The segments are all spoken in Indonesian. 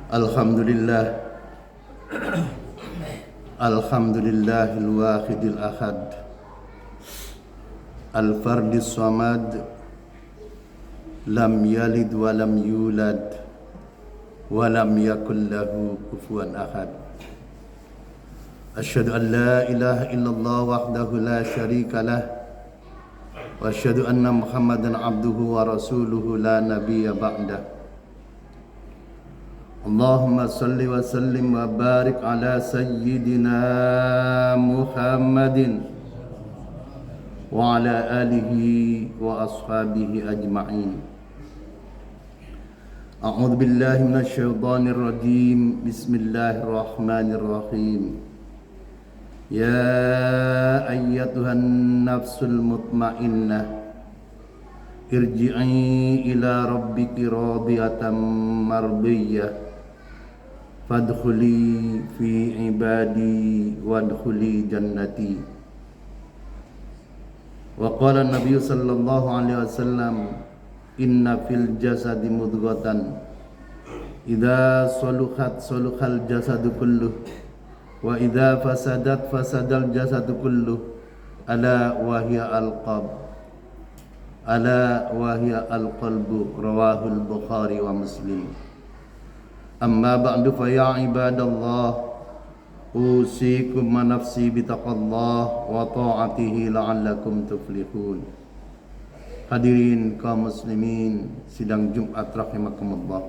Alhamdulillah, alhamdulillahil wahidil ahad, al-fardis samad, lam yalid wa lam yulad wa lam yakul lahu kufuwan ahad. Asyhadu an la ilaha illallah wahdahu la syarika lah, wa asyhadu anna Muhammadan abduhu wa rasuluhu la nabiyya ba'dah. Allahumma salli wa sallim wa barik ala sayyidina Muhammadin wa ala alihi wa ashabihi ajma'in. A'udzu billahi minasy syaithanir rajim. Bismillahirrahmanirrahim. Ya ayyatuhan nafsul mutmainnah, irji'i ila rabbiki radiyatan mardiyah, fadkhuli fi ibadi wadkhuli jannati. Wa qala an-nabiy sallallahu alaihi wasallam, inna fil jasadi mudghatan idza saluhat saluhal jasadu kulluh wa idza fasadat fasadal jasadu kulluh, ala wa hiya al-qalbu. Rawahul Bukhari wa Muslim. Amma ba'du fa ya ibadallah, usikum wa nafsi bitaqallah wa ta'atihi la'allakum tuflihun. Hadirin kaum muslimin sidang Jumat rahimakumullah.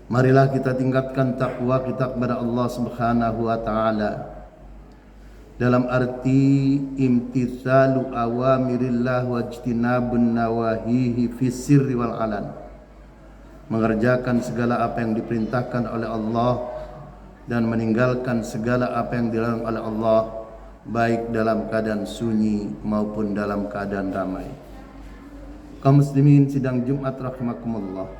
Marilah kita tingkatkan takwa kita kepada Allah Subhanahu wa taala dalam arti imtithalu awamirillah wa ijtinabun nawahihi fis sirri wal alan. Mengerjakan segala apa yang diperintahkan oleh Allah dan meninggalkan segala apa yang dilarang oleh Allah, baik dalam keadaan sunyi maupun dalam keadaan ramai. Kaum muslimin sidang Jumat rahimakumullah,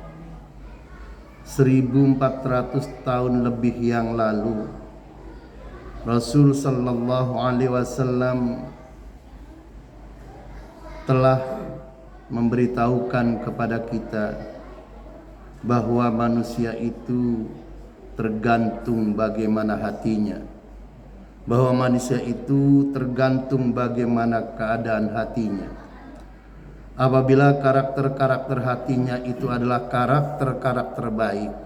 1400 tahun lebih yang lalu Rasul sallallahu alaihi wasallam telah memberitahukan kepada kita bahwa manusia itu tergantung bagaimana hatinya, bahwa manusia itu tergantung bagaimana keadaan hatinya. Apabila karakter-karakter hatinya itu adalah karakter-karakter baik,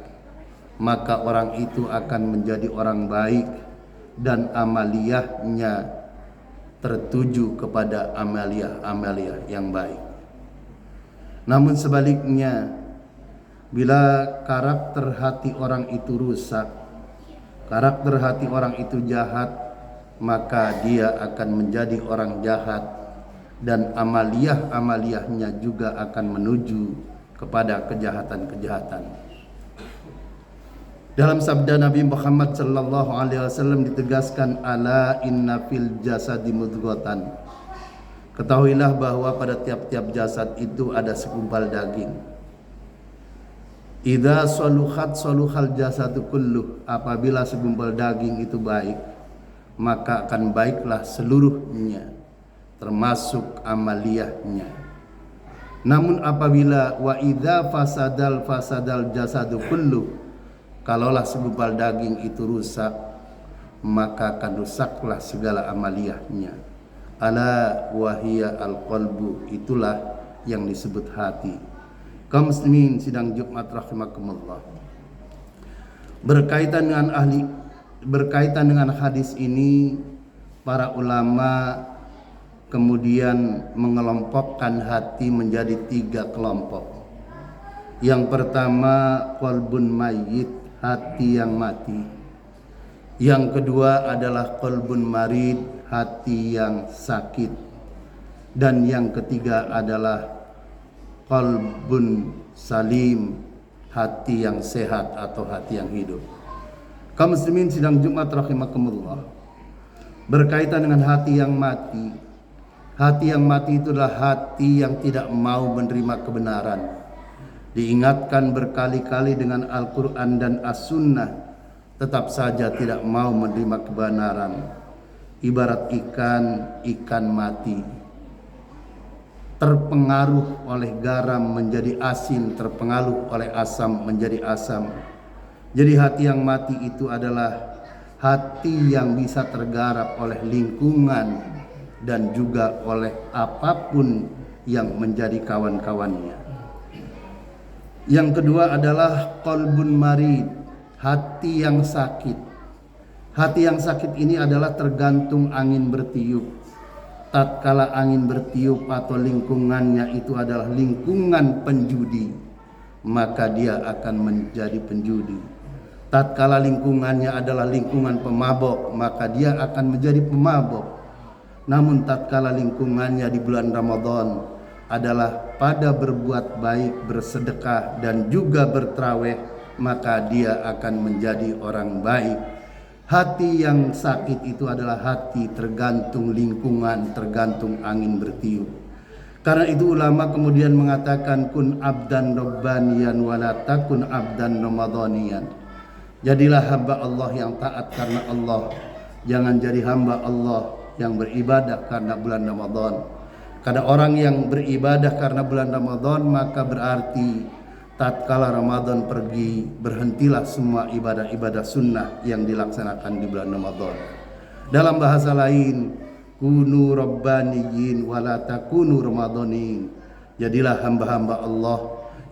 maka orang itu akan menjadi orang baik dan amaliyahnya tertuju kepada amaliyah yang baik. Namun sebaliknya, bila karakter hati orang itu rusak, karakter hati orang itu jahat, maka dia akan menjadi orang jahat dan amaliyahnya juga akan menuju kepada kejahatan-kejahatan. Dalam sabda Nabi Muhammad sallallahu alaihi wasallam ditegaskan, ala inna fil jasadi mudghatan. Ketahuilah bahwa pada tiap-tiap jasad itu ada segumpal daging. Idza saluhat saluhal jasadu kulluh. Apabila segumpal daging itu baik, maka akan baiklah seluruhnya, termasuk amaliyahnya. Namun apabila wa idza fasadal jasadu kulluh, kalaulah segumpal daging itu rusak, maka akan rusaklah segala amaliyahnya. Ala wahiya al-qalbu, itulah yang disebut hati. Kaum muslimin sidang Jumat rahimakumullah. Berkaitan dengan hadis ini, para ulama kemudian mengelompokkan hati menjadi 3 kelompok. Yang pertama, qalbun mayyit, hati yang mati. Yang kedua adalah qalbun marid, hati yang sakit. Dan yang ketiga adalah qalbun salim, hati yang sehat atau hati yang hidup. Kaum muslimin sidang Jumat rahimakumullah. Berkaitan dengan hati yang mati, hati yang mati itu adalah hati yang tidak mau menerima kebenaran. Diingatkan berkali-kali dengan Al-Quran dan As-Sunnah, tetap saja tidak mau menerima kebenaran. Ibarat ikan mati. terpengaruh oleh garam menjadi asin, terpengaruh oleh asam menjadi asam. Jadi hati yang mati itu adalah hati yang bisa tergarap oleh lingkungan dan juga oleh apapun yang menjadi kawan-kawannya. Yang kedua adalah qalbun marid, hati yang sakit. Hati yang sakit ini adalah tergantung angin bertiup. Tatkala angin bertiup atau lingkungannya itu adalah lingkungan penjudi, maka dia akan menjadi penjudi. Tatkala lingkungannya adalah lingkungan pemabok, maka dia akan menjadi pemabok. Namun tatkala lingkungannya di bulan Ramadan adalah pada berbuat baik, bersedekah dan juga bertraweh, maka dia akan menjadi orang baik. Hati yang sakit itu adalah hati tergantung lingkungan, tergantung angin bertiup. Karena itu ulama kemudian mengatakan kun abdan rabbaniyan wala takun abdan ramadhaniyan. Jadilah hamba Allah yang taat karena Allah, jangan jadi hamba Allah yang beribadah karena bulan Ramadan. Karena orang yang beribadah karena bulan Ramadan, maka berarti tatkala Ramadan pergi, berhentilah semua ibadah-ibadah sunnah yang dilaksanakan di bulan Ramadan. Dalam bahasa lain, kunu rabbaniyin wala takunu ramadhanin. Jadilah hamba-hamba Allah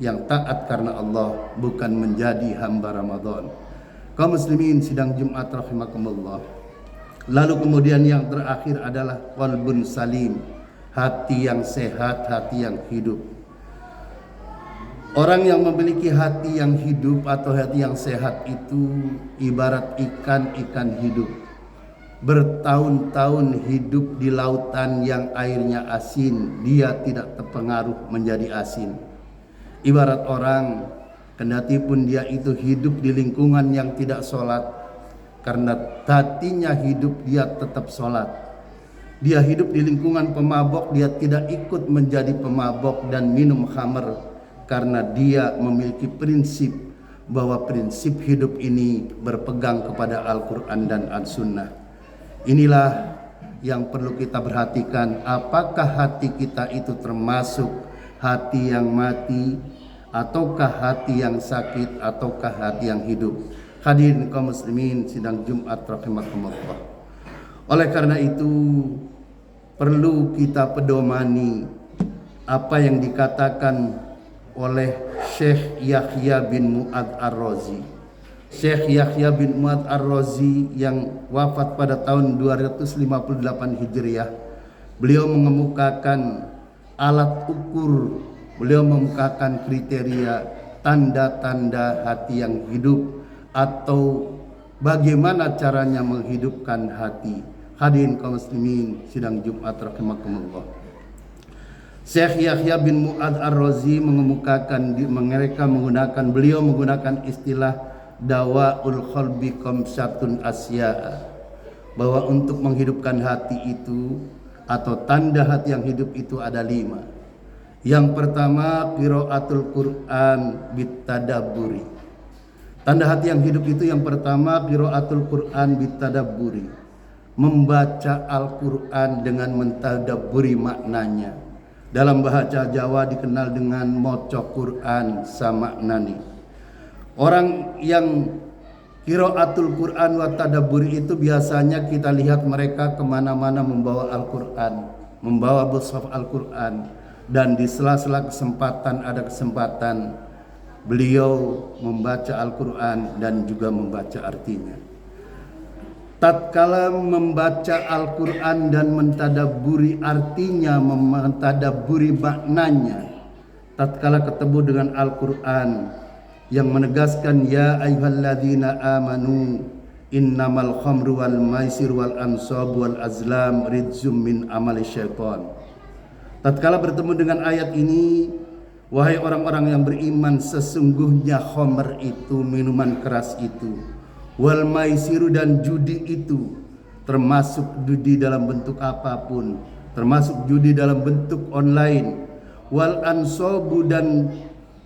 yang taat karena Allah, bukan menjadi hamba Ramadan. Kaum muslimin sidang Jumat rahimakumullah. Lalu kemudian yang terakhir adalah qalbun salim, hati yang sehat, hati yang hidup. Orang yang memiliki hati yang hidup atau hati yang sehat itu ibarat ikan hidup. Bertahun-tahun hidup di lautan yang airnya asin, dia tidak terpengaruh menjadi asin. Ibarat orang, kendati pun dia itu hidup di lingkungan yang tidak sholat, karena hatinya hidup dia tetap sholat. Dia hidup di lingkungan pemabok, dia tidak ikut menjadi pemabok dan minum khamr, karena dia memiliki prinsip bahwa prinsip hidup ini berpegang kepada Al-Quran dan As-Sunnah. Inilah yang perlu kita perhatikan, apakah hati kita itu termasuk hati yang mati, ataukah hati yang sakit, ataukah hati yang hidup. Hadirin kaum muslimin sidang Jumat rahimakumullah. Oleh karena itu perlu kita pedomani apa yang dikatakan oleh Syekh Yahya bin Mu'adz Ar-Razi. Syekh Yahya bin Mu'adz Ar-Razi yang wafat pada tahun 258 Hijriah. Beliau mengemukakan alat ukur, beliau mengemukakan kriteria tanda-tanda hati yang hidup atau bagaimana caranya menghidupkan hati. Hadirin kaum muslimin sidang Jumat rahimakumullah. Syekh Yahya bin Mu'adz Ar-Razi mengemukakan, beliau menggunakan istilah dawaul qalbi khamsatun asya'a, bahwa untuk menghidupkan hati itu atau tanda hati yang hidup itu ada 5. Yang pertama qiraatul Quran bitadabburi. Tanda hati yang hidup itu yang pertama qiraatul Quran bitadabburi, membaca Al-Quran dengan mentadabburi maknanya. Dalam bahasa Jawa dikenal dengan maca Quran samaknani. Orang yang qiraatul Quran wa tadabburi itu biasanya kita lihat mereka kemana-mana membawa Al-Quran, membawa mushaf Al-Quran, dan di sela-sela kesempatan beliau membaca Al-Quran dan juga membaca artinya. Tatkala membaca Al-Quran dan mentadabburi artinya, mentadabburi maknanya, tatkala ketemu dengan Al-Quran yang menegaskan ya ayyuhalladzina amanu innamal khamru wal maisir wal ansab wal azlam rijzum min amali syaitan. Tatkala bertemu dengan ayat ini, wahai orang-orang yang beriman, sesungguhnya khamr itu, minuman keras itu, wal maisiru dan judi itu, termasuk judi dalam bentuk apapun, termasuk judi dalam bentuk online, wal ansobu dan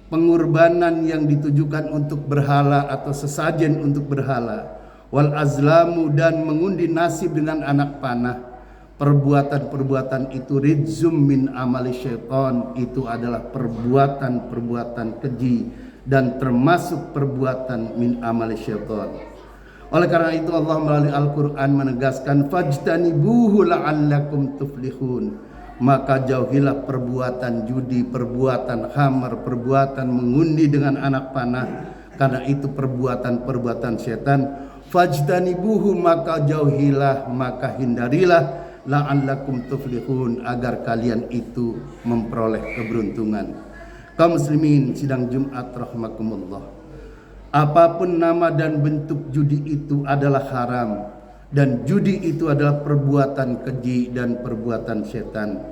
pengorbanan yang ditujukan untuk berhala atau sesajen untuk berhala, wal azlamu dan mengundi nasib dengan anak panah. perbuatan-perbuatan itu rizum min amali syaitan, itu adalah perbuatan-perbuatan keji dan termasuk perbuatan min amali syaitan. Oleh karena itu Allah melalui Al-Quran menegaskan fajtanibuhu la'allakum tuflihun, maka jauhilah perbuatan judi, perbuatan khamar, perbuatan mengundi dengan anak panah, karena itu perbuatan-perbuatan setan. Fajtanibuhu, maka jauhilah, maka hindarilah, la'allakum tuflihun, agar kalian itu memperoleh keberuntungan. Kaum muslimin sidang Jumat rahimakumullah, apapun nama dan bentuk judi itu adalah haram, dan judi itu adalah perbuatan keji dan perbuatan setan.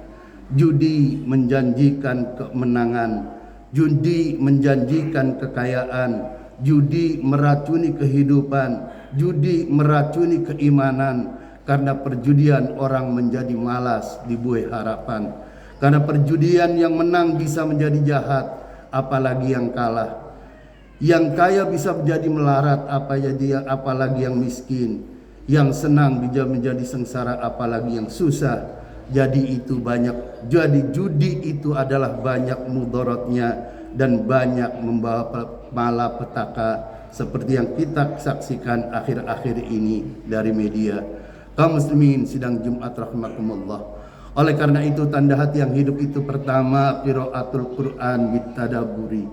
Judi menjanjikan kemenangan, judi menjanjikan kekayaan, judi meracuni kehidupan, judi meracuni keimanan. Karena perjudian orang menjadi malas, dibuai harapan. Karena perjudian yang menang bisa menjadi jahat, apalagi yang kalah. Yang kaya bisa menjadi melarat, apalagi yang miskin. Yang senang bisa menjadi sengsara, apalagi yang susah. Jadi judi itu adalah banyak mudaratnya dan banyak membawa malapetaka, seperti yang kita saksikan akhir-akhir ini dari media. Kaum muslimin sidang Jumat rahimakumullah. Oleh karena itu tanda hati yang hidup itu pertama qiraatul Quran bitadabburi,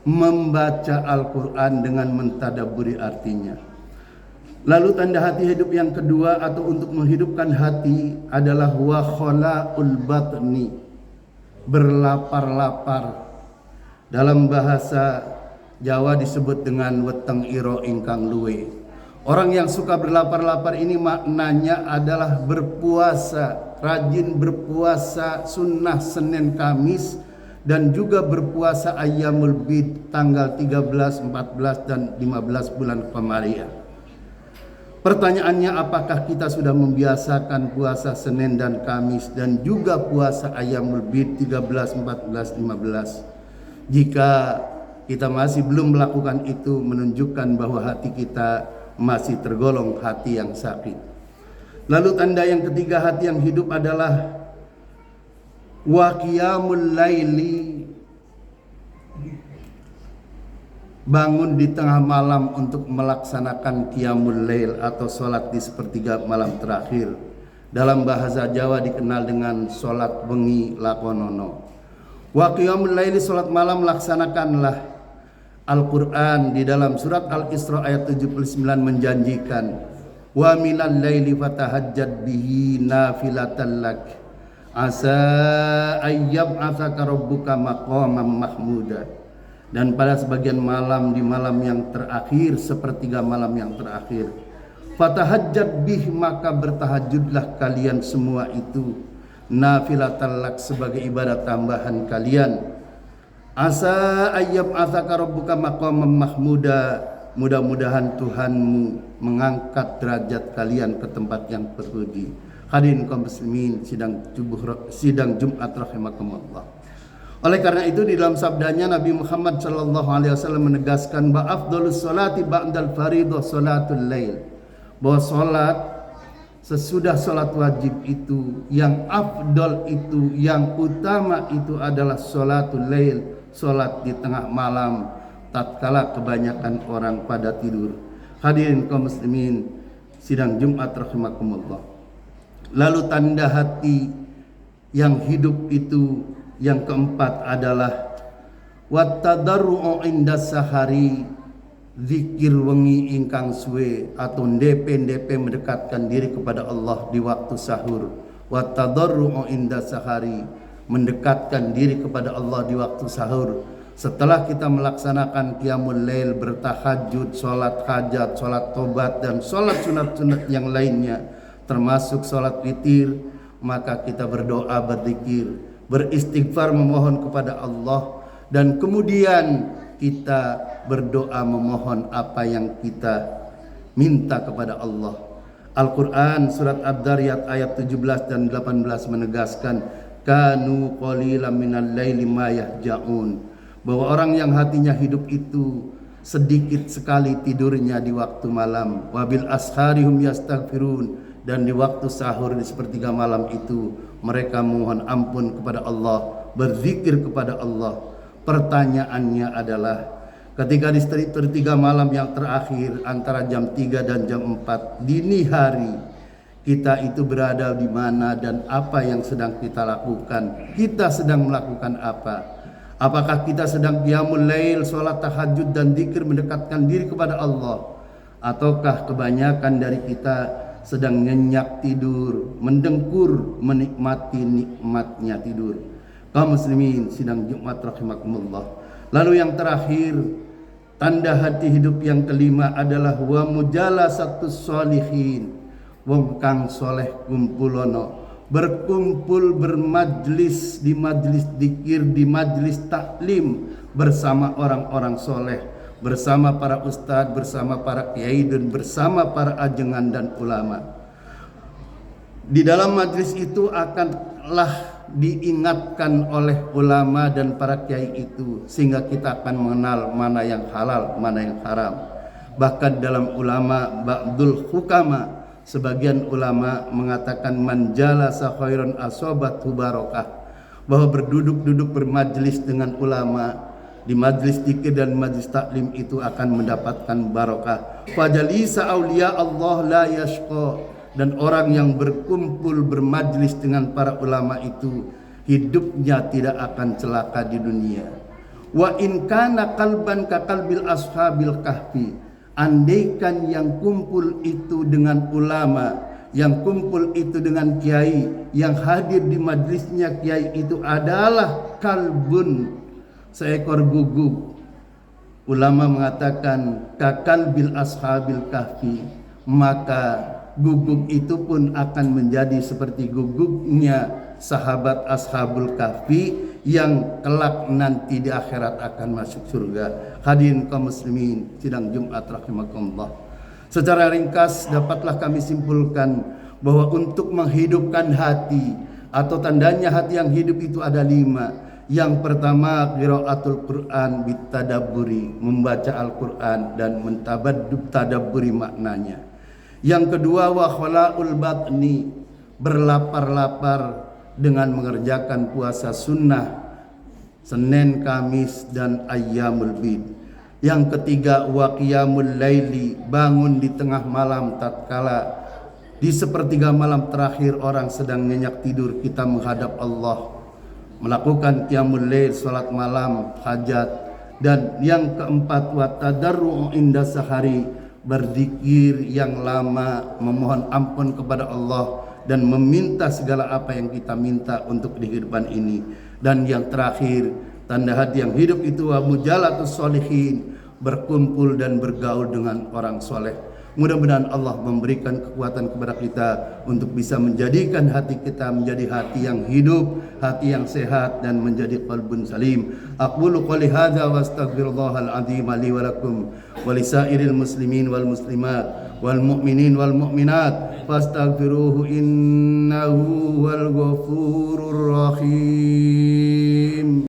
membaca Al-Quran dengan mentadabburi artinya. Lalu tanda hati hidup yang kedua atau untuk menghidupkan hati adalah wa khala'ul batni, berlapar-lapar. Dalam bahasa Jawa disebut dengan weteng iro ingkang luwe. Orang yang suka berlapar-lapar ini maknanya adalah berpuasa, rajin berpuasa sunnah Senin Kamis, dan juga berpuasa Ayyamul Bid tanggal 13, 14 dan 15 bulan Qamariyah. Pertanyaannya, apakah kita sudah membiasakan puasa Senin dan Kamis dan juga puasa Ayyamul Bid 13, 14, 15? Jika kita masih belum melakukan itu, menunjukkan bahwa hati kita masih tergolong hati yang sakit. Lalu tanda yang ketiga hati yang hidup adalah wa qiyamul laili, bangun di tengah malam untuk melaksanakan qiyamul lail atau sholat di sepertiga malam terakhir. Dalam bahasa Jawa dikenal dengan sholat wengi lakonono. Wa qiyamul laili, sholat malam laksanakanlah. Al-Quran di dalam surat Al-Isra ayat 79 menjanjikan wa minal laili fatahajjad bihi nafilatan lak asa ayyab'atsaka rabbuka maqaman mahmuda. Dan pada sebagian malam, di malam yang terakhir, sepertiga malam yang terakhir, fatahajjad bih, maka bertahajudlah kalian semua itu, nafilatan lak, sebagai ibadat tambahan kalian. Asa ayyab atsaka rabbuka maqaman mahmuda, mudah-mudahan Tuhanmu mengangkat derajat kalian ke tempat yang terpuji. Hadirin kaum muslimin sidang Jumat rahimakumullah. Oleh karena itu di dalam sabdanya Nabi Muhammad sallallahu alaihi wasallam menegaskan bahwa afdhalus salati ba'dal fardhu salatul lail, bahwa salat sesudah salat wajib itu yang afdal itu, yang utama itu adalah salatul lail, salat di tengah malam tatkala kebanyakan orang pada tidur. Hadirin kaum muslimin sidang Jumat rahimakumullah. Lalu tanda hati yang hidup itu yang keempat adalah wattadarru'u inda sahari, zikir wengi ingkang suwe atau ndp mendekatkan diri kepada Allah di waktu sahur. Wattadarru'u inda sahari, mendekatkan diri kepada Allah di waktu sahur. Setelah kita melaksanakan qiyamul lail, bertahajud, sholat hajat, sholat tobat, dan sholat sunat-sunat yang lainnya, termasuk sholat witir, maka kita berdoa, berzikir, beristighfar, memohon kepada Allah, dan kemudian kita berdoa memohon apa yang kita minta kepada Allah. Al-Quran surat Ad-Dariyat ayat 17 dan 18 menegaskan kanu qalilan minal laili ma yahja'un, bahwa orang yang hatinya hidup itu sedikit sekali tidurnya di waktu malam. Wabil asharihum yastaghfirun, dan di waktu sahur di sepertiga malam itu mereka mohon ampun kepada Allah, berzikir kepada Allah. Pertanyaannya adalah, ketika di sepertiga malam yang terakhir antara jam 3 dan jam 4 dini hari, kita itu berada di mana dan apa yang sedang kita lakukan? Kita sedang melakukan apa? Apakah kita sedang qiyamul lail, sholat tahajud dan zikir mendekatkan diri kepada Allah? Ataukah kebanyakan dari kita sedang nyenyak tidur, mendengkur, menikmati nikmatnya tidur? Kaum muslimin sidang Jumat rahimakumullah. Lalu yang terakhir, tanda hati hidup yang kelima adalah wa mujalasatus sholihin. Wong kang soleh kumpulono, berkumpul bermajlis di majlis dzikir, di majlis taklim bersama orang-orang soleh, bersama para ustadz, bersama para kiai dan bersama para ajengan dan ulama. Di dalam majlis itu akanlah diingatkan oleh ulama dan para kiai itu, sehingga kita akan mengenal mana yang halal, mana yang haram. Bahkan dalam ulama ba'dul hukama, sebagian ulama mengatakan man jalasa khairan asobat barakah, bahwa berduduk-duduk bermajlis dengan ulama di majlis dzikir dan majlis taklim itu akan mendapatkan barokah. Fajalisa auliya Allah la yashqa, dan orang yang berkumpul bermajlis dengan para ulama itu hidupnya tidak akan celaka di dunia. Wa in kana qalban ka qalbil ashabil kahfi, andaikan yang kumpul itu dengan ulama, yang kumpul itu dengan kiai, yang hadir di majlisnya kiai itu adalah kalbun, seekor guguk. Ulama mengatakan kakal bil ashabil kahfi, maka guguk itu pun akan menjadi seperti guguknya sahabat ashabul kahfi yang kelak nanti di akhirat akan masuk surga. Hadirin kaum muslimin sidang Jumat rahimakumullah. Secara ringkas dapatlah kami simpulkan bahwa untuk menghidupkan hati, atau tandanya hati yang hidup itu ada 5. Yang pertama, qiraatul Quran bitadabburi, membaca Al-Quran dan mentabaddub tadabburi maknanya. Yang kedua, wa khala'ul batni, berlapar-lapar dengan mengerjakan puasa sunnah Senin, Kamis dan ayyamul bid. Yang ketiga, wa qiyamul laili, bangun di tengah malam tatkala di sepertiga malam terakhir orang sedang nyenyak tidur, kita menghadap Allah, melakukan qiyamul lail, salat malam, hajat. Dan yang keempat, wa tadarru'u inda sahari, berzikir yang lama, memohon ampun kepada Allah dan meminta segala apa yang kita minta untuk di kehidupan ini. Dan yang terakhir, tanda hati yang hidup itu wa mujalatus sholihin, berkumpul dan bergaul dengan orang soleh. Mudah-mudahan Allah memberikan kekuatan kepada kita untuk bisa menjadikan hati kita menjadi hati yang hidup, hati yang sehat dan menjadi qalbun salim. Aqulu qouli hadza wa astaghfirullahal azim li wa lakum wa lisairil muslimin wal muslimat wal mu'minin wal mu'minat fastaghfiruhu innahu wal ghafurur rahim.